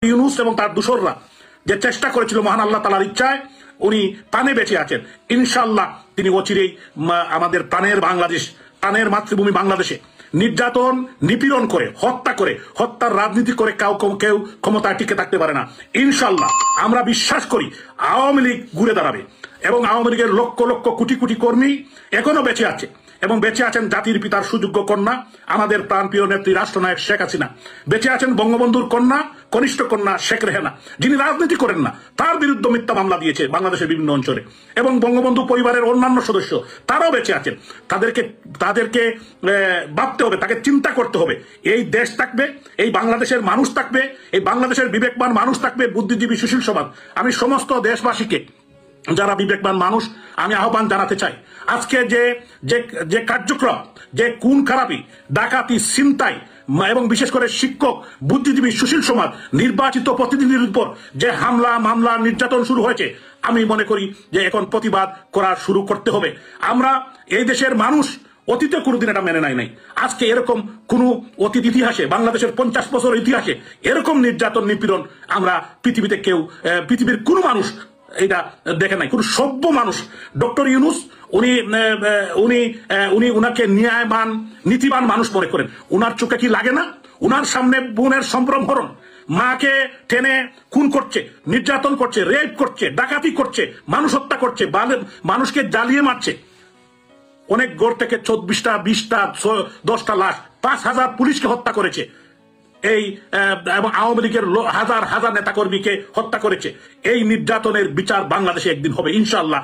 ইউনূস এবং তার দূষররা যে চেষ্টা করেছিল মহান আল্লাহ তাআলার ইচ্ছায় উনি প্রাণে বেঁচে আছেন। ইনশাআল্লাহ তিনি অচিরেই আমাদের প্রাণের বাংলাদেশ, প্রাণের মাতৃভূমি বাংলাদেশে নির্যাতন নিপীড়ন করে হত্যার রাজনীতি করে কেউ ক্ষমতায় টিকে থাকতে পারে না। ইনশাআল্লাহ আমরা বিশ্বাস করি আওয়ামী লীগ ঘুরে দাঁড়াবে এবং আওয়ামী লীগের লক্ষ লক্ষ কোটি কোটি কর্মী এখনো বেঁচে আছে এবং বেঁচে আছেন জাতির পিতার সুযোগ্য কন্যা আমাদের প্রাণপ্রিয় নেত্রী রাষ্ট্রনায়ক শেখ হাসিনা, বেঁচে আছেন বঙ্গবন্ধুর কন্যা কনিষ্ঠ কন্যা শেখ রেহানা, যিনি রাজনীতি করেন না, তার বিরুদ্ধে মিথ্যা মামলা দিয়েছে বাংলাদেশের বিভিন্ন অঞ্চলে, এবং বঙ্গবন্ধু পরিবারের অন্যান্য সদস্য তারাও বেঁচে আছেন। তাদেরকে ভাবতে হবে, তাকে চিন্তা করতে হবে। এই দেশ থাকবে, এই বাংলাদেশের মানুষ থাকবে, এই বাংলাদেশের বিবেকবান মানুষ থাকবে, বুদ্ধিজীবী সুশীল সমাজ। আমি সমস্ত দেশবাসীকে, যারা বিবেকবান মানুষ, আমি আহ্বান জানাতে চাই, আজকে যে কার্যক্রম, যে খুন খারাপি, ডাকাতি, ছিনতাই এবং বিশেষ করে শিক্ষক, বুদ্ধিজীবী সুশীল সমাজ, নির্বাচিত প্রতিনিধির উপর যে হামলা মামলা নির্যাতন শুরু হয়েছে, আমি মনে করি যে এখন প্রতিবাদ করা শুরু করতে হবে। আমরা এই দেশের মানুষ অতীতে কোনোদিন এটা মেনে নাই। আজকে এরকম কোন অতীত ইতিহাসে, বাংলাদেশের 50 বছর ইতিহাসে এরকম নির্যাতন নিপীড়ন আমরা পৃথিবীর কোনো মানুষ এটা দেখে নাই, কোন সভ্য মানুষ। ডক্টর ইউনূস উনি উনাকে ন্যায়বান নীতিবান মানুষ মনে করেন। উনার চোখে কি লাগে না? উনার সামনে বোনের সম্ভ্রমহরণ, মাকে টেনে খুন করছে, নির্যাতন করছে, রেপ করছে, ডাকাতি করছে, মানুষ হত্যা করছে, মানুষকে জ্বালিয়ে মারছে। অনেক গড় থেকে 24টা 20টা 10টা লাশ, 5000 পুলিশকে হত্যা করেছে এবং আওয়ামী লীগের হাজার হাজার নেতাকর্মীকে হত্যা করেছে। এই নির্যাতনের বিচার বাংলাদেশে একদিন হবে ইনশাআল্লাহ।